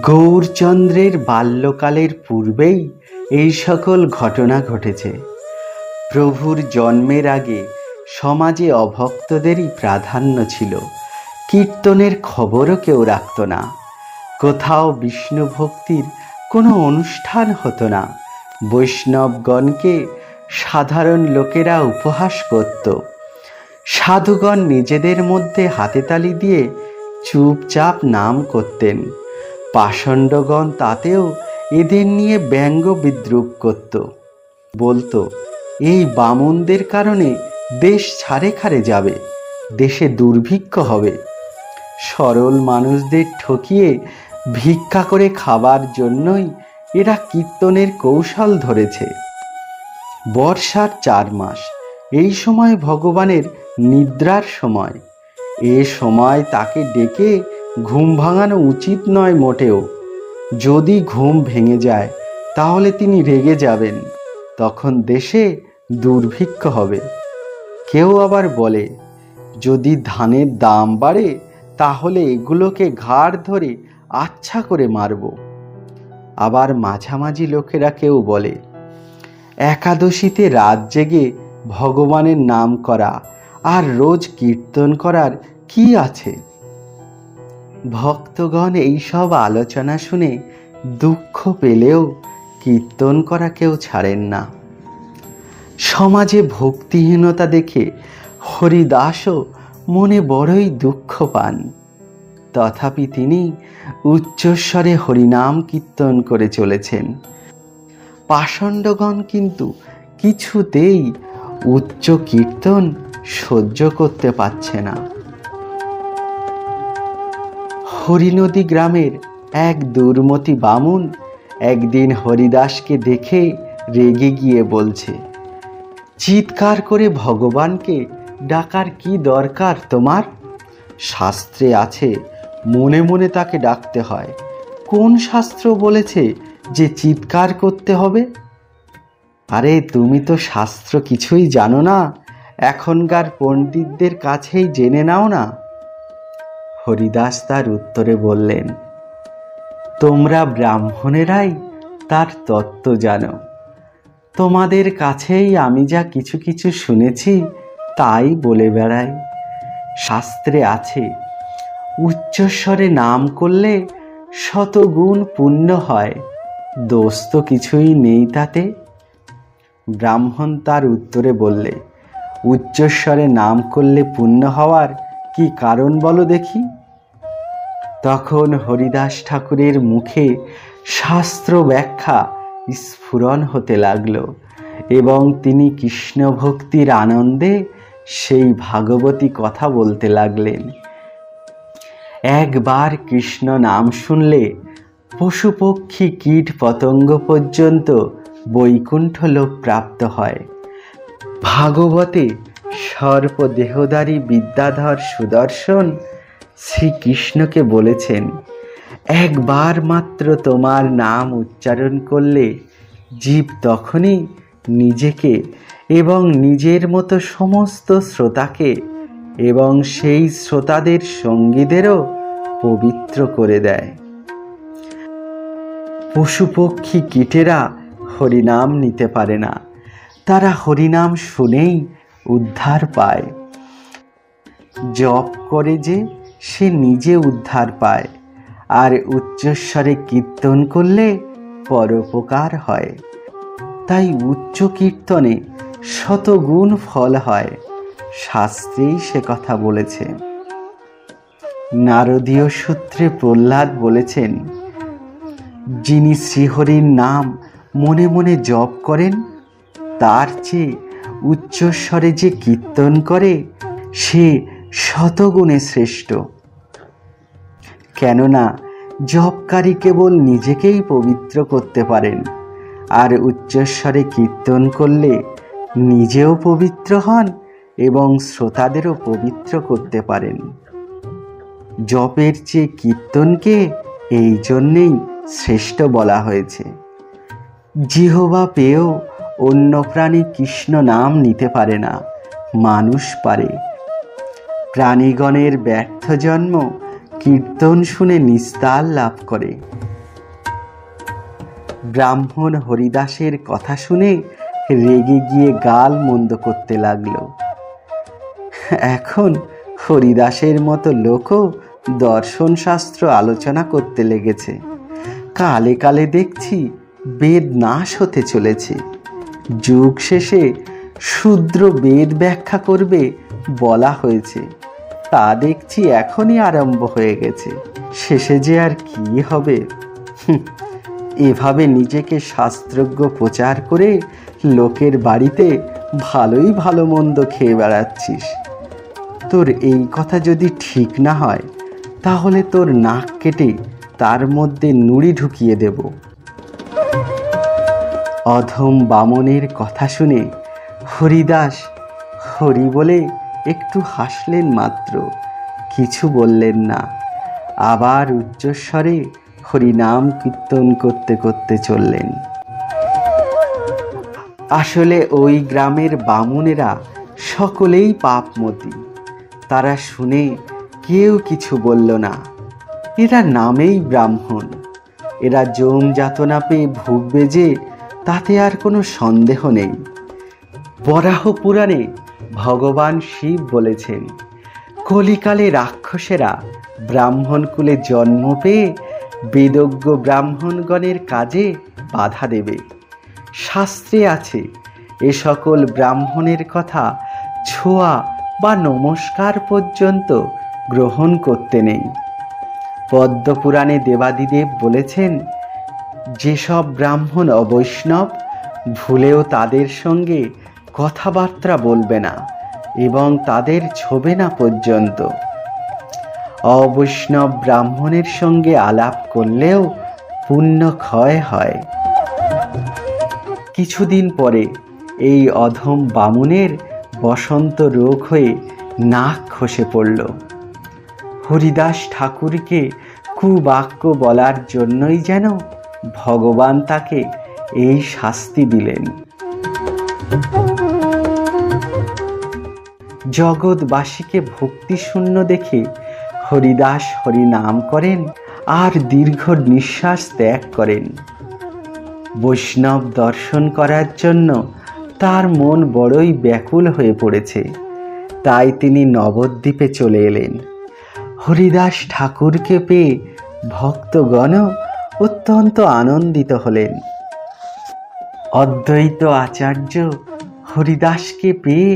[SPEAKER 1] গৌরচন্দ্রের বাল্যকালের পূর্বেই এই সকল ঘটনা ঘটেছে। প্রভুর জন্মের আগে সমাজে অভক্তদেরই প্রাধান্য ছিল। কীর্তনের খবরও কেউ রাখত না। কোথাও বিষ্ণু ভক্তির কোনো অনুষ্ঠান হতো না। বৈষ্ণবগণকে সাধারণ লোকেরা উপহাস করত। সাধুগণ নিজেদের মধ্যে হাতে তালি দিয়ে চুপচাপ নাম করতেন। পাষণ্ডগণ তাতেও এদের নিয়ে ব্যঙ্গ বিদ্রূপ করত, বলতো এই বামুনদের কারণে দেশ ছাড়ে খারে যাবে, দেশে দুর্ভিক্ষ হবে। সরল মানুষদের ঠকিয়ে ভিক্ষা করে খাবার জন্যই এরা কীর্তনের কৌশল ধরেছে। বর্ষার 4 মাস, এই সময় ভগবানের নিদ্রার সময়। এ সময় তাকে ডেকে ঘুম ভাঙানো উচিত নয় মোটেও। যদি ঘুম ভেঙে যায় তাহলে তিনি রেগে যাবেন, তখন দেশে দুর্ভিক্ষ হবে। কেউ আবার বলে, যদি ধানের দাম বাড়ে তাহলে এগুলোকে ঘাড় ধরে আচ্ছা করে মারব। আবার মাঝামাঝি লোকেরা কেউ বলে, একাদশীতে রাত জেগে ভগবানের নাম করা আর রোজ কীর্তন করার কি আছে? ভক্তগণ এইসব আলোচনা শুনে দুঃখ পেলেও কীর্তন করা কেউ ছাড়েন না। সমাজে ভক্তিহীনতা দেখে হরিদাসও মনে বড়ই দুঃখ পান। তথাপি তিনি উচ্চস্বরে হরিনাম কীর্তন করে চলেছেন। পাষণ্ডগণ কিন্তু কিছুতেই উচ্চ কীর্তন সহ্য করতে পারছে না। হরিনদী গ্রামের এক দুর্মতি বামুন একদিন হরিদাসকে দেখে রেগে গিয়ে বলছে, চিৎকার করে ভগবানকে ডাকার কি দরকার তোমার? শাস্ত্রে আছে মনে মনে তাকে ডাকতে হয়। কোন শাস্ত্র বলেছে যে চিৎকার করতে হবে? আরে তুমি তো শাস্ত্র কিছুই জানো না, এখনকার পণ্ডিতদের কাছেই জেনে নাও না। হরিদাস তার উত্তরে বললেন, তোমরা ব্রাহ্মণেরাই তার তত্ত্ব জানো। তোমাদের কাছেই আমি যা কিছু কিছু শুনেছি তাই বলে বেড়াই। শাস্ত্রে আছে উচ্চস্বরে নাম করলে 100 গুণ পুণ্য হয়, দোষ তো কিছুই নেই তাতে। ব্রাহ্মণ তার উত্তরে বললে, উচ্চস্বরে নাম করলে পুণ্য হওয়ার কি কারণ বলো দেখি? তখন হরিদাস ঠাকুরের মুখে শাস্ত্র ব্যাখ্যা স্ফুরণ হতে লাগল এবং তিনি কৃষ্ণ ভক্তির আনন্দে সেই ভাগবতী কথা বলতে লাগলেন। একবার কৃষ্ণ নাম শুনলে পশু পক্ষী কীট পতঙ্গ পর্যন্ত বৈকুণ্ঠ লোক প্রাপ্ত হয়। ভাগবতে সর্পদেহধারী বিদ্যাধর সুদর্শন শ্রীকৃষ্ণকে বলেছেন, একবার মাত্র তোমার নাম উচ্চারণ করলে জীব তখনই নিজেকে এবং নিজের মতো সমস্ত শ্রোতাকে এবং সেই শ্রোতাদের সঙ্গীদেরও পবিত্র করে দেয়। পশু পক্ষী কীটেরা হরিনাম নিতে পারে না, তারা হরিনাম শুনেই উদ্ধার পায়। জপ করে যে সে নিজে উদ্ধার পায়, আর উচ্চস্বরে কীর্তন করলে পরোপকার হয়। তাই উচ্চ কীর্তনে 100 গুণ ফল হয়, শাস্ত্রেই সে কথা বলেছে। নারদীয় সূত্রে প্রহ্লাদ বলেছেন, যিনি শ্রীহরির নাম মনে মনে জপ করেন তার চেয়ে উচ্চস্বরে যে কীর্তন করে সে 100 গুণে শ্রেষ্ঠ। কেননা জপকারী কেবল নিজেকেই পবিত্র করতে পারেন, আর উচ্চস্বরে কীর্তন করলে নিজেও পবিত্র হন এবং শ্রোতাদেরও পবিত্র করতে পারেন। জপের চেয়ে কীর্তনকে এই জন্যেই শ্রেষ্ঠ বলা হয়েছে। জিহ্বা পেয়েও অন্য প্রাণী কৃষ্ণ নাম নিতে পারে না, মানুষ পারে। প্রাণীগণের ব্যর্থ জন্ম কীর্তন শুনে নিস্তার লাভ করে। ব্রাহ্মণ হরিদাসের কথা শুনে রেগে গিয়ে গাল মন্দ করতে লাগল। এখন হরিদাসের মতো লোকও দর্শন শাস্ত্র আলোচনা করতে লেগেছে। কালে কালে দেখছি বেদ নাশ হতে চলেছে। যুগ শেষে শূদ্র বেদ ব্যাখ্যা করবে বলা হয়েছে, তা দেখছি এখনই আরম্ভ হয়ে গেছে। শেষে যে আর কি হবে। এভাবে নিজেকে শাস্ত্রজ্ঞ প্রচার করে লোকের বাড়িতে ভালোই ভালো মন্দ খেয়ে বেড়াচ্ছিস। তোর এই কথা যদি ঠিক না হয় তাহলে তোর নাক কেটে তার মধ্যে নুড়ি ঢুকিয়ে দেব। অধম বামনের কথা শুনে হরিদাস হরি বলে একটু হাসলেন মাত্র, কিছু বললেন না। আবার উচ্চস্বরে হরিনাম কীর্তন করতে করতে চললেন। আসলে ওই গ্রামের বামুনেরা সকলেই পাপমতী। তারা শুনে কেউ কিছু বলল না। এরা নামেই ব্রাহ্মণ, এরা যম যাতনা পেয়ে ভুগবে যে তাতে আর কোনো সন্দেহ নেই। বরাহ পুরাণে ভগবান শিব বলেছেন, কলিকালে রাক্ষসেরা ব্রাহ্মণ কুলে জন্ম পেয়ে বেদজ্ঞ ব্রাহ্মণগণের কাজে বাধা দেবে। শাস্ত্রে আছে, এ সকল ব্রাহ্মণের কথা ছোঁয়া বা নমস্কার পর্যন্ত গ্রহণ করতে নেই। পদ্মপুরাণে দেবাদিদেব বলেছেন, যেসব ব্রাহ্মণ অবৈষ্ণব ভুলেও তাদের সঙ্গে কথাবার্তা বলবে না এবং তাদের ছোবে না পর্যন্ত। অবৈষ্ণব ব্রাহ্মণের সঙ্গে আলাপ করলেও পুণ্য ক্ষয় হয়। কিছুদিন পরে এই অধম বামুনের বসন্ত রোগ হয়ে নাক খসে পড়ল। হরিদাস ঠাকুরকে কুবাক্য বলার জন্যই যেন ভগবান তাকে এই শাস্তি দিলেন। জগৎবাসীকে ভক্তিশূন্য দেখে হরিদাস হরিনাম করেন আর দীর্ঘ নিঃশ্বাস ত্যাগ করেন। বৈষ্ণব দর্শন করার জন্য তার মন বড়ই ব্যাকুল হয়ে পড়েছে, তাই তিনি নবদ্বীপে চলে এলেন। হরিদাস ঠাকুরকে পেয়ে ভক্তগণ অত্যন্ত আনন্দিত হলেন। অদ্বৈত আচার্য হরিদাসকে পেয়ে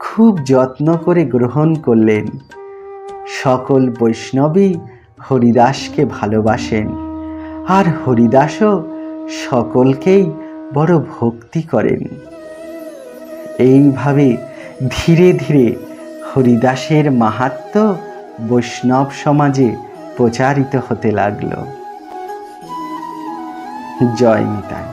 [SPEAKER 1] খুব যত্ন করে গ্রহণ করলেন। সকল বৈষ্ণবই হরিদাসকে ভালোবাসেন, আর হরিদাসও সকলকেই বড় ভক্তি করেন। এইভাবে ধীরে ধীরে হরিদাসের মাহাত্ম্য বৈষ্ণব সমাজে প্রচারিত হতে লাগল। জয় নিতাই।